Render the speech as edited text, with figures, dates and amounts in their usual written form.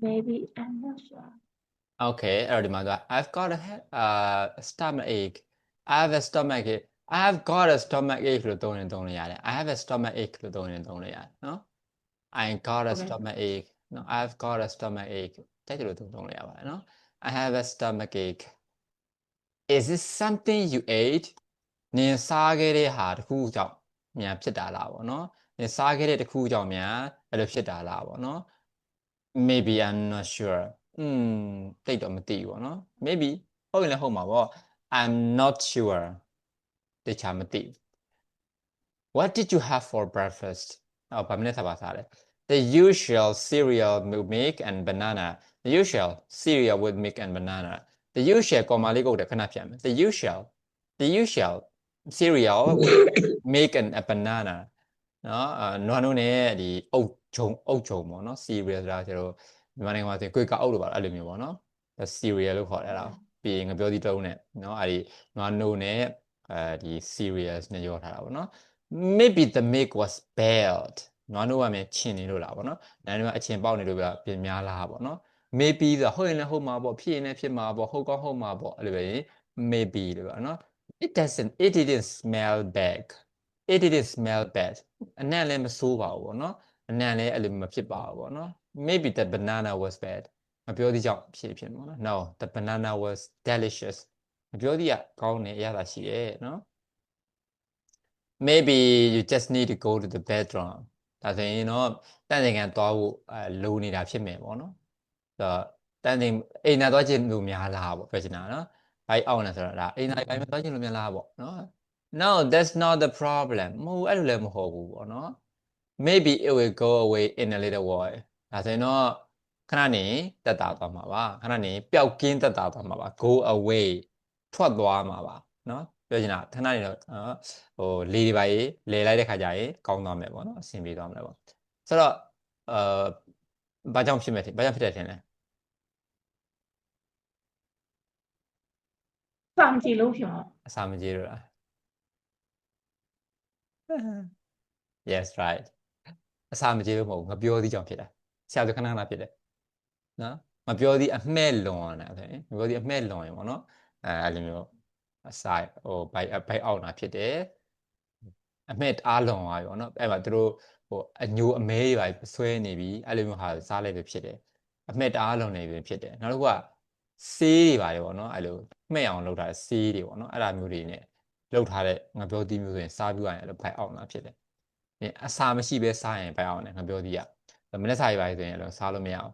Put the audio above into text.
maybe I'm not sure Okay အဲ့တော့ဒီမှာက I've got a stomach ache I have a stomach ache I have got a stomach ache လို့သုံးလို့ရတယ် I have a stomach ache လို့သုံးလို့ရတယ်နော် I got a okay stomach ache နော် I've got a stomach ache တိုက်တယ်လို့သုံးလို့ရပါတယ်နော် I have a stomach ache Is this something you ate နင်စားခဲ့တဲ့ဟာတစ်ခုကြောင့်များဖြစ်တာလားပေါ့နော်နင်စားခဲ့တဲ့တစ်ခုကြောင့်များအဲ့လိုဖြစ်တာလားပေါ့နော် Maybe I'm not sure တိတ်တော့မသိဘူးပေါ့နော် Maybe ဟုတ်ရင်လည်းဟုတ်မှာပေါ့ I'm not sure တိတ်ချာမသိဘူး What did you have for breakfast ဘာမလဲဆက်ပါစားလဲ The usual cereal milk and banana The usual cereal with milk and banana The usual ကော်မာလေးကုတ်တယ်ခဏဖြတ်မယ် The usual cereal with milk and a banana နော်နွားနိုးနဲ့ဒီအုတ်ဂျုံပေါ့နော် cereal ဆိုတာကျတော့မြန်မာနိုင်ငံမှာဆိုရင်ကိုယ်ကအုတ်လို့ပါအဲ့လိုမျိုးပေါ့နော် cereal လို့ခေါ်တယ်အဲ့ဒါပြီးရင်ငပြောသီးတုံးနဲ့နော်အဲ့ဒီနွားနိုးနဲ့ဒီ cereals နဲ့ရောထားတာပေါ့နော် Maybe the milk was bad နွားနိုးကမြန်ချင်နေလို့လားပေါ့နော်ဒါနဲ့အချင်ပေါက်နေလို့ပြင်များလားပေါ့နော် maybe ဆိုဟုတ်ရင်လည်းဟုတ်မှာပေါ့ဖြစ်ရင်လည်းဖြစ်မှာပေါ့ဟုတ်ကောင်းဟုတ်မှာပေါ့အဲ့လိုပဲ maybe လို့ပေါ့နော် it didn't smell bad it didn't smell bad အနံ့လည်းမဆိုးပါဘူးပေါ့နော်အနံ့လည်းအဲ့လိုမဖြစ်ပါဘူးပေါ့နော် maybe the banana was bad မပြောသေးကြောင့်ဖြစ်မှာနော် no the banana was delicious မပြောသေးကကောင်းတယ်အရသာရှိတယ်နော် maybe you just need to go to the bedroom ဒါဆိုရင်တော့တန့်စင်ကန်သွားဖို့လိုနေတာဖြစ်မယ်ပေါ့နော်ဆိုတော့တန့်စင်အိမ်သာသွားခြင်းလို့များလားပေါ့ပြောချင်တာနော်ဘိုက်အောင်လဲဆိုတော့ဒါအိမ်သာဘိုက်မသွားခြင်းလို့များလားပေါ့နော် no that's not the problem မဟုတ်အဲ့လိုလည်းမဟုတ်ဘူးပေါ့နော် maybe it will go away in a little while ဒါဆိုရင်တော့ခဏနေတက်တာသွားမှာပါခဏနေပျောက်ကင်းတက်တာသွားမှာပါ go away ထွက်သွားမှာပါနော်ပြောချင်တာခဏနေတော့ဟိုလေတွေပါရေးလဲလိုက်တဲ့ခါကျရင်ကောင်းသွားမယ်ပေါ့နော်အဆင်ပြေသွားမယ်ပေါ့ဆိုတော့ဘာကြောင့်ဖြစ်မယ်ဘာကြောင့်ဖြစ်တယ်ထင်လဲစာမကြည့်လို့ဖြစ်မှာအစာမကြေးလို့လား yes right အစာမကြေးလို့မဟုတ်ဘူးငပြောသီးကြောင့်ဖြစ်တာဆရာဆိုခဏခဏဖြစ်တယ်နော်ငပြောသီးအမှဲ့လွန်တာဆိုရင်ငပြောသီးအမှဲ့လွန်ရင်ပေါ့နော်အဲ့လိုမျိုးအစာဟိုဘိုက်အောက်တာဖြစ်တယ်အမှဲ့အားလွန်သွားပြီပေါ့နော်အဲ့မှာသူတို့ဟိုအညိုအမဲတွေပါဆွဲနေပြီအဲ့လိုမျိုးဟာစားလိုက်ပဲဖြစ်တယ်အမှဲ့အားလွန်နေပြီဖြစ်တယ်နောက်တစ်ခုကဆေးတွေပါတယ်ပေါ့နော်အဲ့လိုမှဲ့အောင်လုပ်ထားတဲ့ဆေးတွေပေါ့နော်အဲ့ဒါမျိုးတွေနဲ့လုပ်ထားတဲ့ငပြောသီးမျိုးဆိုရင်စားပြီးရင်အဲ့လိုဘိုက်အောက်တာဖြစ်တယ်အစာမရှိပဲစားရင်ဘိုက်အောက်တယ်ငပြောသီးကမနေ့စားရပါဆိုရင်အဲ့လိုစားလို့မရအောင်